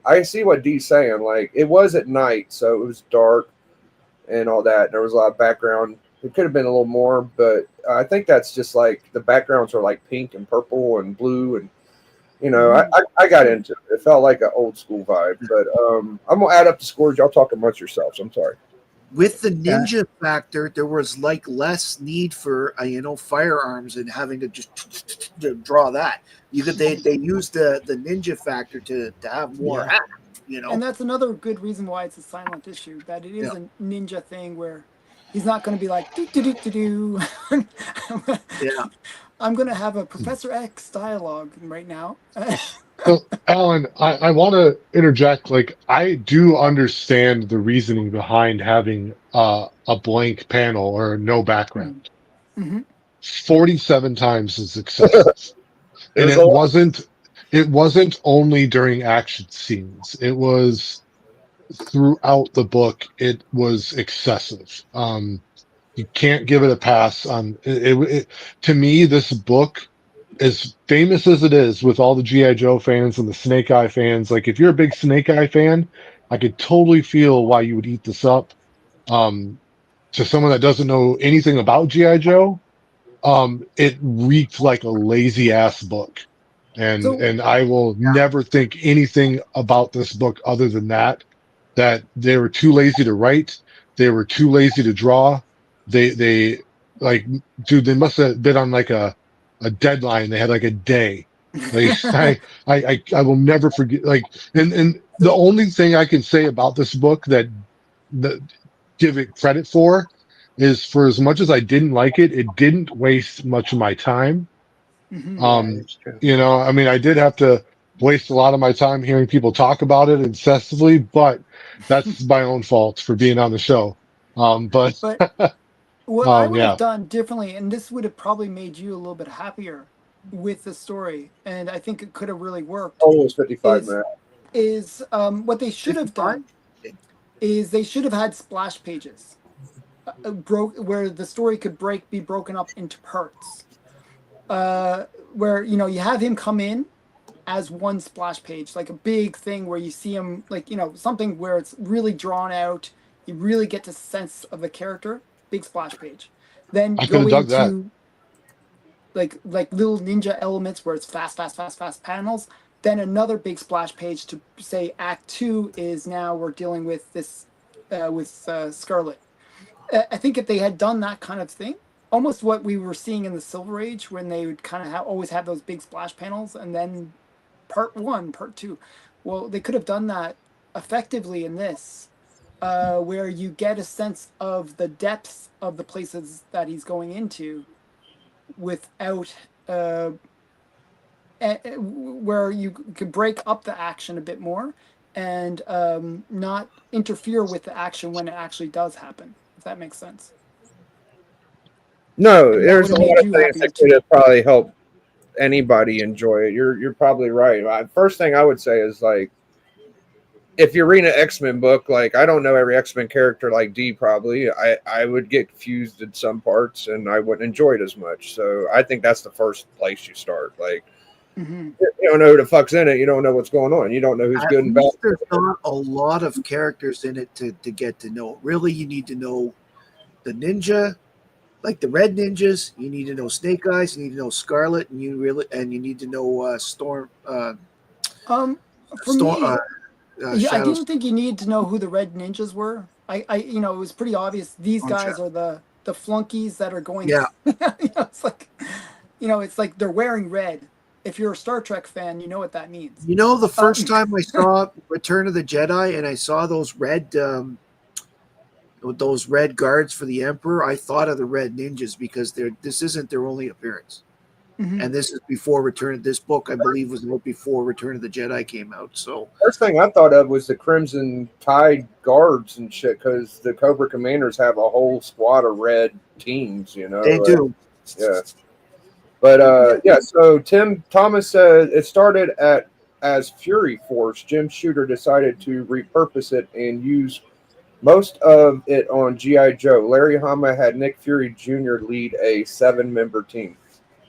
I see what D's saying. Like, it was at night, so it was dark and all that. There was a lot of background. It could have been a little more, but I think that's just like the backgrounds are like pink and purple and blue, and I got into it. It felt like an old school vibe. But I'm gonna add up the scores. Y'all talk amongst yourselves. I'm sorry. With the ninja factor, there was like less need for firearms and having to just to draw that. They used the ninja factor to have more. And that's another good reason why it's a silent issue. That it is a ninja thing where he's not going to be like do do do do do. Yeah. I'm going to have a Professor X dialogue right now. So, Alan, I want to interject. Like, I do understand the reasoning behind having a blank panel or no background. 47 times is excessive, and it wasn't only during action scenes. It was throughout the book. It was excessive. You can't give it a pass on it. To me, this book, as famous as it is with all the G.I. Joe fans and the Snake Eye fans, like if you're a big Snake Eye fan, I could totally feel why you would eat this up. To someone that doesn't know anything about G.I. Joe, it reeked like a lazy ass book. And I will never think anything about this book other than that they were too lazy to write. They were too lazy to draw. They like, dude, they must have been on like a deadline. They had like a day. Like I will never forget. Like, and the only thing I can say about this book that give it credit for is, for as much as I didn't like it, it didn't waste much of my time. I mean, I did have to waste a lot of my time hearing people talk about it incessantly, but that's my own fault for being on the show. But what I would have done differently, and this would have probably made you a little bit happier with the story, and I think it could have really worked. Almost 55 minutes. Is what they should have done is they should have had splash pages, where the story could be broken up into parts. Where you have him come in as one splash page, like a big thing where you see him, like something where it's really drawn out. You really get the sense of the character. Big splash page. Then go into like little ninja elements where it's fast panels. Then another big splash page to say Act 2 is now we're dealing with this with Scarlet. I think if they had done that kind of thing, almost what we were seeing in the Silver Age, when they would kind of always have those big splash panels, and then part 1, part 2. Well, they could have done that effectively in this, where you get a sense of the depths of the places that he's going into without where you could break up the action a bit more and not interfere with the action when it actually does happen, if that makes sense. No, there's a lot of things that could have probably helped anybody enjoy it. You're probably right. First thing I would say is, like, if you're reading an X-Men book, like, I don't know every X-Men character like D probably. I would get confused in some parts and I wouldn't enjoy it as much. So I think that's the first place you start. Like, you don't know who the fuck's in it. You don't know what's going on. You don't know who's good and bad. There's not a lot of characters in it to get to know. Really, you need to know the ninja, like the Red Ninjas. You need to know Snake Eyes. You need to know Scarlet, and you need to know Storm. For me, I didn't think you needed to know who the Red Ninjas were. I it was pretty obvious. These guys are the flunkies that are going. Yeah. It's like, it's like they're wearing red. If you're a Star Trek fan, you know what that means. The first time I saw Return of the Jedi and I saw those red guards for the Emperor, I thought of the Red Ninjas, because this isn't their only appearance. And this is before this book, I believe, was before Return of the Jedi came out. So first thing I thought of was the Crimson Tide guards and shit, because the Cobra Commanders have a whole squad of red teams, They do. Yeah. But so Tim Thomas said it started as Fury Force. Jim Shooter decided to repurpose it and use Most of it on G.I. Joe. Larry Hama had Nick Fury Jr. lead a 7-member team.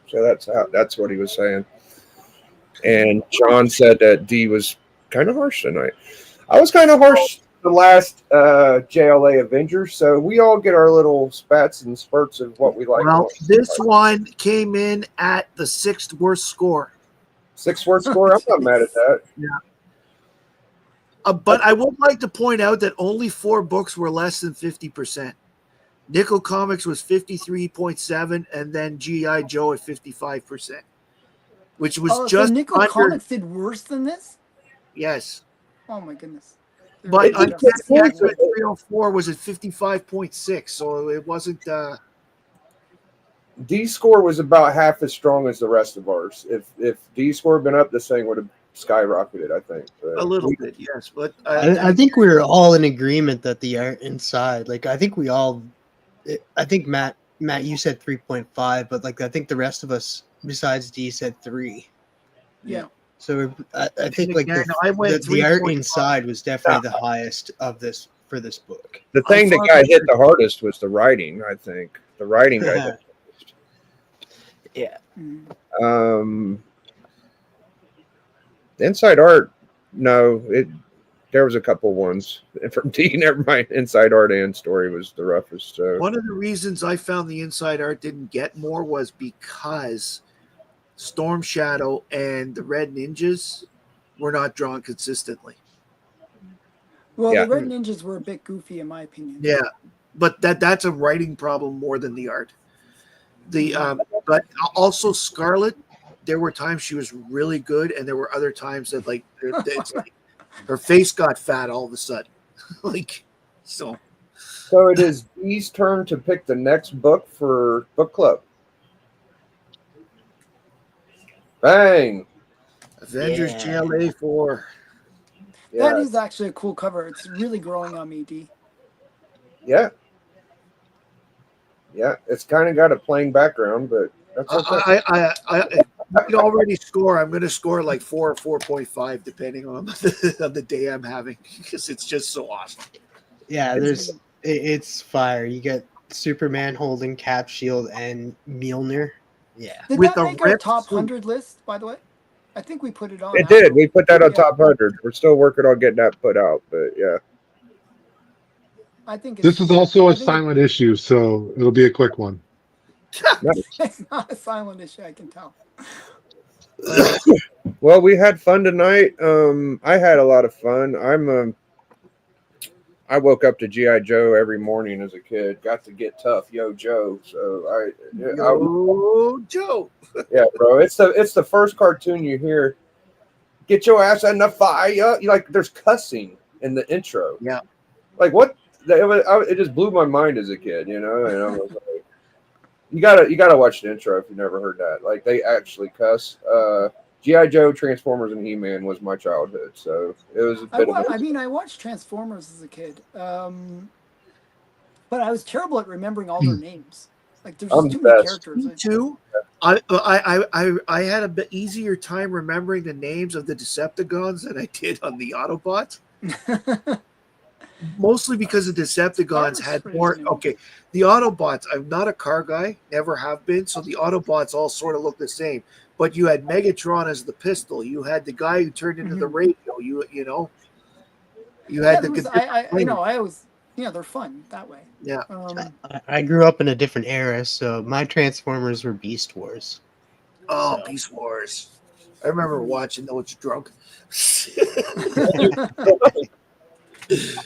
So that's what he was saying. And John said that D was kind of harsh tonight. I was kind of harsh the last JLA Avengers, so we all get our little spats and spurts of what we like. Well, this one came in at the 6th worst score. 6 worst score? I'm not mad at that. Yeah. But I would like to point out that only 4 books were less than 50%. Nickel Comics was 53.7, and then G.I. Joe at 55%, which was just so Nickel under. Comics did worse than this. Yes, Oh my goodness. but It Uncanny did- X-Men 304 was at 55.6, so it wasn't. D score was about half as strong as the rest of ours. If D score had been up, this thing would have skyrocketed, I think. But A little bit, yes, but I think we were all in agreement that the art inside, like I think Matt, you said 3.5, but like I think the rest of us besides D said 3. Yeah. So I think like again, I went the art 3.5. inside was definitely the highest of this for this book. the thing that got hit the hardest was the writing, I think. The writing got hit. Yeah. Mm. Inside art, no, there was a couple ones from D. Never mind. Inside art and story was the roughest. So. One of the reasons I found the inside art didn't get more was because Storm Shadow and the Red Ninjas were not drawn consistently. Well, Yeah. the Red Ninjas were a bit goofy, in my opinion. Yeah, but that's a writing problem more than the art. But also Scarlet, there were times she was really good, and there were other times that it's like her face got fat all of a sudden, so. So it is D's turn to pick the next book for book club. Bang! Avengers Yeah. GLA 4. That Yeah, is actually a cool cover. It's really growing on me, D. yeah. It's kind of got a plain background, but that's okay. I can already score. I'm going to score like 4 or 4.5, depending on the day I'm having, because it's just so awesome. Yeah, it's fire. You get Superman holding Cap Shield and Mjolnir. Yeah. Did With that a make our ripped top suit. 100 list, by the way? I think we put it on. It did. after. We put that on Yeah. top 100. We're still working on getting that put out, but yeah. I think This is also I a think silent issue, so it'll be a quick one. it's not a silent issue, I can tell. Well, we had fun tonight. I had a lot of fun. I woke up to G.I. Joe every morning as a kid. Got to get tough, yo Joe. So Joe. yeah, bro. It's the first cartoon you hear. Get your ass in the fire. Like there's cussing in the intro. Yeah. Like what? It just blew my mind as a kid, you know. And I was like, you gotta watch the intro if you never heard that. Like they actually cuss. G.I. Joe, Transformers, and He-Man was my childhood, so it was a bit I watched Transformers as a kid, but I was terrible at remembering all their names. Like there's I'm just too the many best. characters. Me too. I had a bit easier time remembering the names of the Decepticons than I did on the Autobots. Mostly because the Decepticons had more. Okay, the Autobots. I'm not a car guy, never have been. So the Autobots all sort of look the same. But you had Megatron as the pistol. You had the guy who turned into the radio. You know. You had I always they're fun that way. Yeah. I grew up in a different era, so my Transformers were Beast Wars. Oh, So- Beast Wars. I remember watching those drunk. The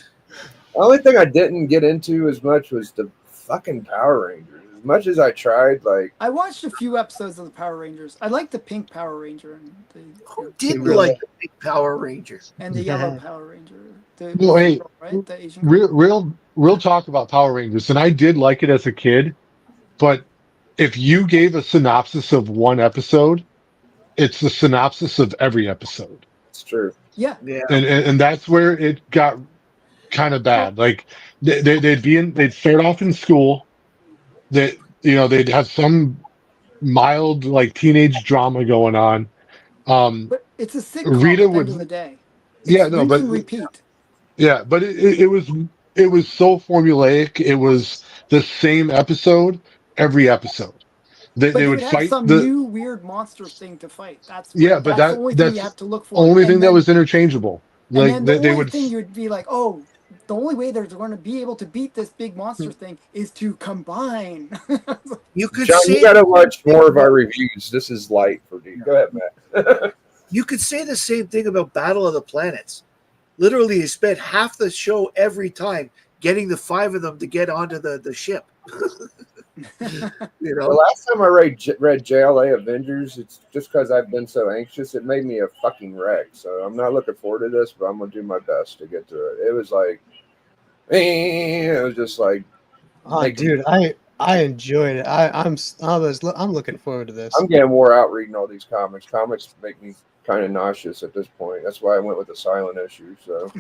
only thing I didn't get into as much was the fucking Power Rangers. As much as I tried, like I watched a few episodes of the Power Rangers. I like the pink Power Ranger and Who didn't Really? like the big Power Rangers? the yellow Power Ranger. The Well, hey, girl, right? The Asian girl. Real talk about Power Rangers, and I did like it as a kid, but if you gave a synopsis of one episode, it's the synopsis of every episode, it's true. Yeah. Yeah. and that's where it got kind of bad. Like they'd start off in school, that they'd have some mild like teenage drama going on. But it's a sitcom Rita at the would- end of the day. Yeah, It's no, rinse but and repeat. yeah, but it was it was so formulaic. It was the same episode every episode. They But they they would would have fight some the new weird monster thing to fight. yeah, but That's the only thing you that's have to look for. only thing that was interchangeable. And Like then the they only would thing you'd be like, oh, the only way they're going to be able to beat this big monster thing is to combine. You could John, say you gotta watch more of our reviews. This is light for you. Go ahead, Matt. you could say the same thing about Battle of the Planets. Literally, they spent half the show every time getting the 5 of them to get onto the ship. You The know, last time I read JLA Avengers, it's just because I've been so anxious. It made me a fucking wreck. So I'm not looking forward to this, but I'm gonna do my best to get to it. It was like, it was just like, Oh, Like- dude, I enjoyed it. I'm looking forward to this. I'm getting wore out reading all these comics. Comics make me kind of nauseous at this point. That's why I went with the silent issue. So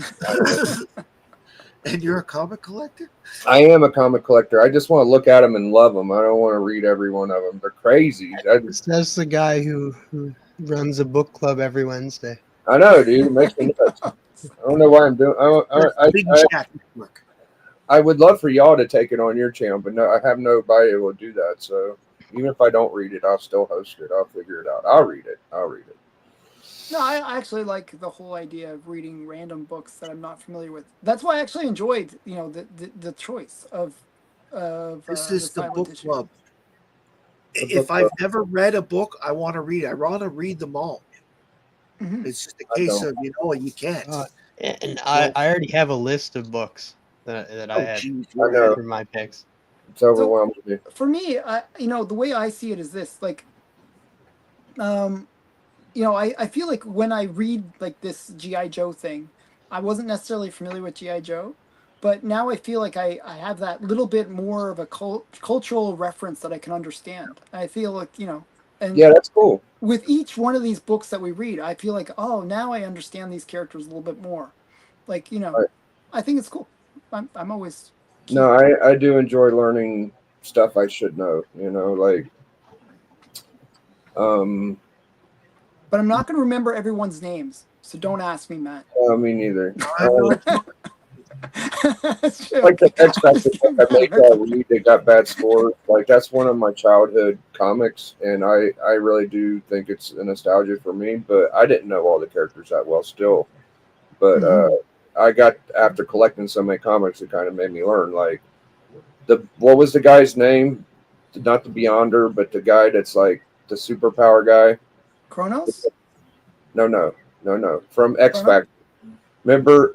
and you're a comic collector? I am a comic collector. I just want to look at them and love them. I don't want to read every one of them. They're crazy. That's the guy who runs a book club every Wednesday. I know, dude. It makes me nuts. I don't know why I'm doing. Big Jack Network. I would love for y'all to take it on your channel, but no, I have nobody who will do that. So even if I don't read it, I'll still host it. I'll figure it out. I'll read it. No, I actually like the whole idea of reading random books that I'm not familiar with. That's why I actually enjoyed, the choice of This is the silent book issue. club. The If book I've club. never read a book, I want to read it. I want to read them all. Mhm. It's just a I case don't. of, you can't. And I already have a list of books that I Oh, had geez, I know. for my picks. It's overwhelming me. For me, the way I see it is this: like, I feel like when I read like this GI Joe thing, I wasn't necessarily familiar with GI Joe, but now I feel like I have that little bit more of a cultural reference that I can understand. I feel like and Yeah, that's cool. with each one of these books that we read, I feel like, oh, now I understand these characters a little bit more. Like, Right. I think it's cool. I'm always No, I do enjoy learning stuff I should know. Like, but I'm not going to remember everyone's names, so don't ask me, Matt. me neither. I know. Like the X Factor book I made y'all read, they got bad scores. Like that's one of my childhood comics, and I really do think it's a nostalgia for me. But I didn't know all the characters that well still. But I got after collecting so many comics, it kind of made me learn. Like what was the guy's name? Not the Beyonder, but the guy that's like the superpower guy. Kronos? No. From X Chrono? Factor. Remember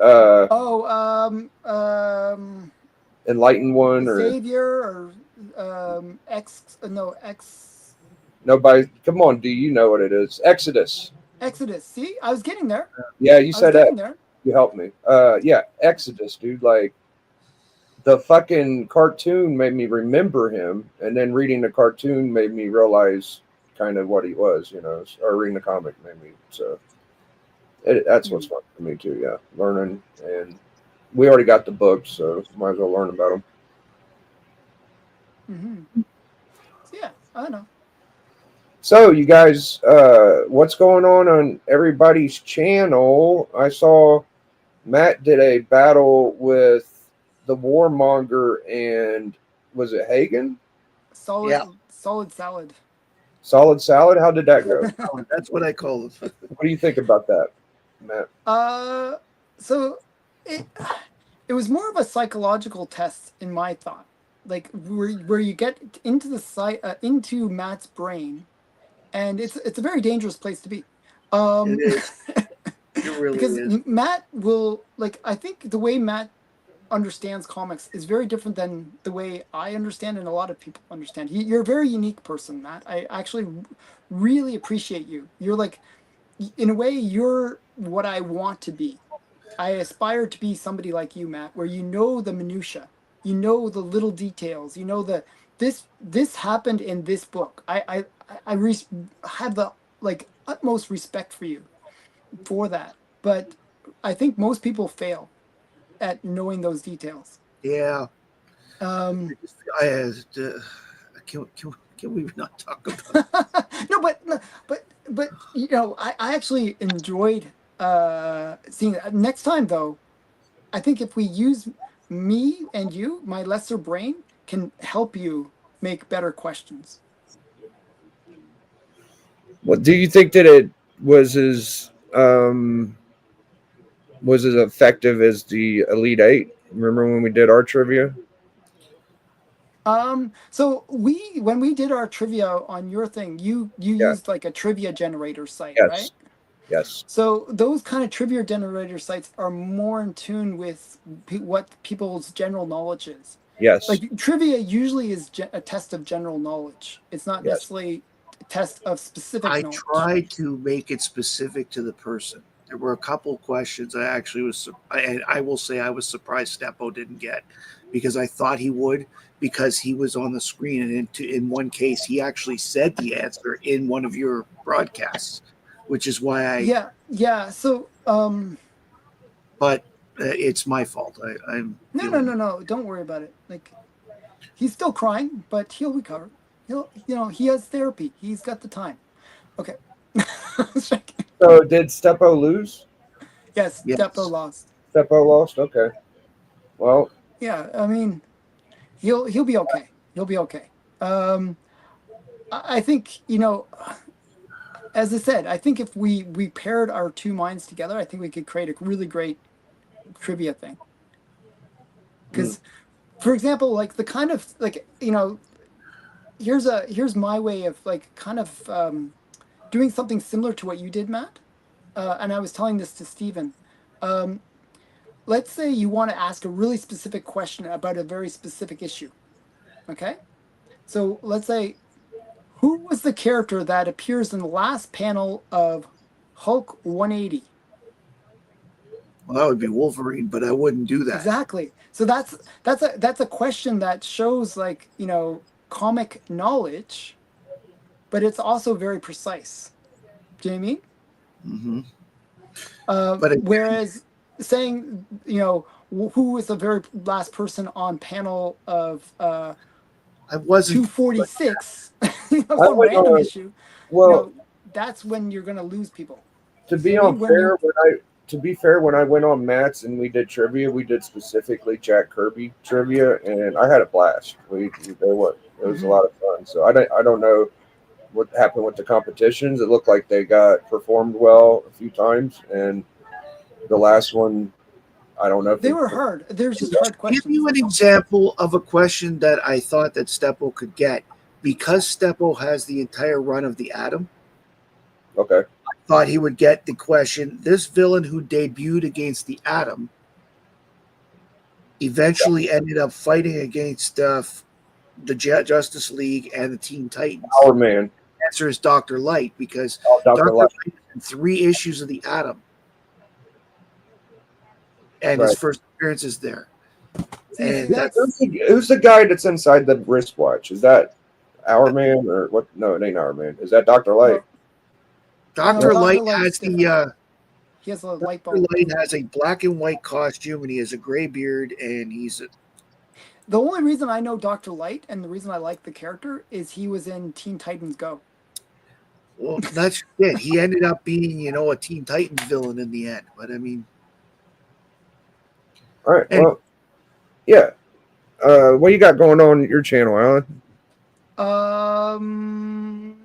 Enlightened One or Xavier or X nobody? Come on, do you know what it is? Exodus. Exodus. See, I was getting there. Yeah, you I was said getting that. there. You helped me. Yeah, Exodus, dude. Like the fucking cartoon made me remember him, and then reading the cartoon made me realize kind of what he was, or reading the comic made me so. That's what's fun for me too. Yeah, learning, and we already got the books, so might as well learn about them. Mm-hmm. So yeah, I don't know. So you guys, what's going on everybody's channel? I saw Matt did a battle with the Warmonger and was it Hagen? Solid salad. Solid Salad. How did that go? That's what I call them. What do you think about that, Matt? So it was more of a psychological test in my thought, like where you get into the into Matt's brain, and it's a very dangerous place to be. It is. It really Because is. Matt will I think the way Matt understands comics is very different than the way I understand and a lot of people understand. You're a very unique person, Matt. I actually really appreciate you. You're like, in a way, you're what I want to be. I aspire to be somebody like you, Matt, where you know the minutia, you know the little details, you know this happened in this book. I have the utmost respect for you for that, but I think most people fail at knowing those details. Yeah. Um, Can we not talk about it? no, but I actually enjoyed seeing it. Next time though, I think if we use me and you, my lesser brain, can help you make better questions. What do you think that it was as effective as the Elite Eight? Remember when we did our trivia? So when we did our trivia on your thing, you Yeah. used like a trivia generator site, Yes. right? Yes. So those kind of trivia generator sites are more in tune with what people's general knowledge is. Yes. Like trivia usually is a test of general knowledge. It's not Yes. necessarily a test of specific I knowledge. tried to make it specific to the person. There were a couple questions I actually was, and I will say I was surprised Steppo didn't get, because I thought he would, because he was on the screen, and in one case he actually said the answer in one of your broadcasts, which is why I. Yeah. So But it's my fault. I'm no. Don't worry about it. Like he's still crying, but he'll recover. He has therapy. He's got the time. Okay. So did Steppo lose? Yes, Yes. Depo lost. Steppo lost. Okay. Well, Yeah, I mean, he'll be okay. He'll be okay. I think as I said, I think if we paired our two minds together, I think we could create a really great trivia thing. Because, for example, like the kind of like here's my way of like kind of doing something similar to what you did, Matt. And I was telling this to Stephen. Let's say you want to ask a really specific question about a very specific issue. Okay? So let's say, who was the character that appears in the last panel of Hulk 180? Well, that would be Wolverine, but I wouldn't do that. Exactly. So that's a question that shows like, comic knowledge, but it's also very precise. Do you know what I mean? Mm-hmm. But whereas saying, who was the very last person on panel of I wasn't 246, some went random on- issue, well, that's when you're going to lose people. to be I mean, unfair, when I went on Matt's and we did trivia, we did specifically Jack Kirby trivia, and I had a blast. It was a lot of fun. So I don't know what happened with the competitions. It looked like they got performed well a few times, and the last one, I don't know if They were hard. There's just hard questions. Give you an example of a question that I thought that Steppo could get. Because Steppo has the entire run of the Atom, Okay. I thought he would get the question. This villain who debuted against the Atom eventually ended up fighting against the Justice League and the Teen Titans. Our man. The answer is Dr. Light, because Dr. Dr. Light. Light is in 3 issues of the Atom. And Right. his first appearance is there. See, And that's Who's the guy that's inside the wristwatch? Is that Our Man or what? No, it ain't Our Man. Is that Dr. Light? Dr. No, Light Dr. Light's has different. He has a light Dr. bulb. Light has a black and white costume, and he has a gray beard, and The only reason I know Dr. Light and the reason I like the character is he was in Teen Titans Go. well, that's it. He ended up being, a Teen Titans villain in the end. But I mean, All right. And- Well, yeah. What you got going on your channel, Alan?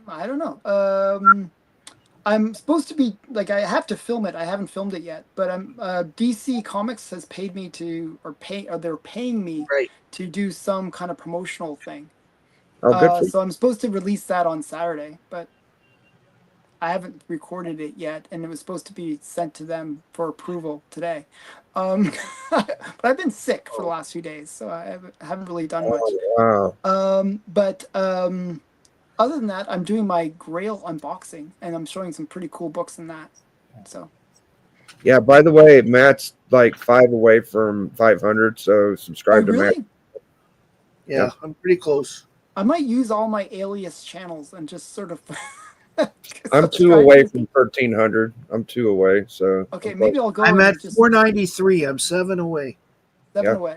I don't know. I'm supposed to be like I have to film it. I haven't filmed it yet, but DC Comics has paid me they're paying me Right. to do some kind of promotional thing. Oh, good for you. So I'm supposed to release that on Saturday, but I haven't recorded it yet, and it was supposed to be sent to them for approval today. But I've been sick for the last few days, so I haven't really done much. Wow. But other than that, I'm doing my Grail unboxing, and I'm showing some pretty cool books in that. So Yeah. By the way, Matt's like 5 away from 500, so subscribe to Matt. really, yeah, I'm pretty close. I might use all my alias channels and just sort of. I'm 2 away from 1,300. I'm 2 away. So Okay, maybe I'll go. I'm and at just 493. I'm 7 away. 7 yeah. away.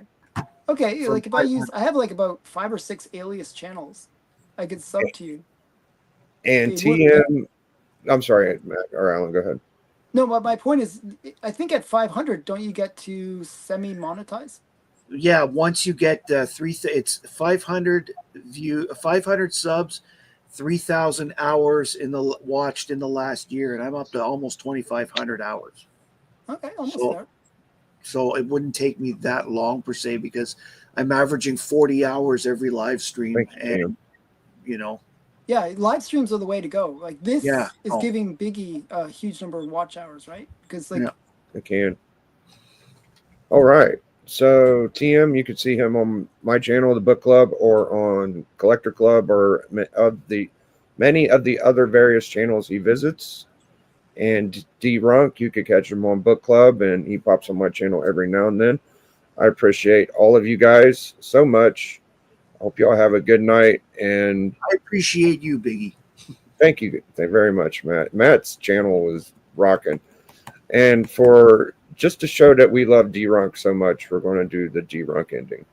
Okay, From like if I have like about 5 or 6 alias channels, I could sub to you. And Okay, what- TM. I'm sorry, Matt or Alan. Go ahead. No, but my point is, I think at 500, don't you get to semi-monetize? Yeah, once you get it's 500 subs, 3,000 hours watched in the last year, and I'm up to almost 2,500 hours. Okay, almost So- there. So it wouldn't take me that long per se, because I'm averaging 40 hours every live stream, Thank you, and Ian. you know, Yeah, live streams are the way to go. Like this Yeah. is Oh. giving Biggie a huge number of watch hours, right? Because like Yeah. I can. All right. So TM, you can see him on my channel, the Book Club, or on Collector Club, or many of the other various channels he visits. And D-Runk, you could catch him on Book Club, and he pops on my channel every now and then. I appreciate all of you guys so much. I hope y'all have a good night, and I appreciate you, Biggie. thank you very much, Matt. Matt's channel was rocking. And for just to show that we love D-Runk so much, we're going to do the D-Runk ending.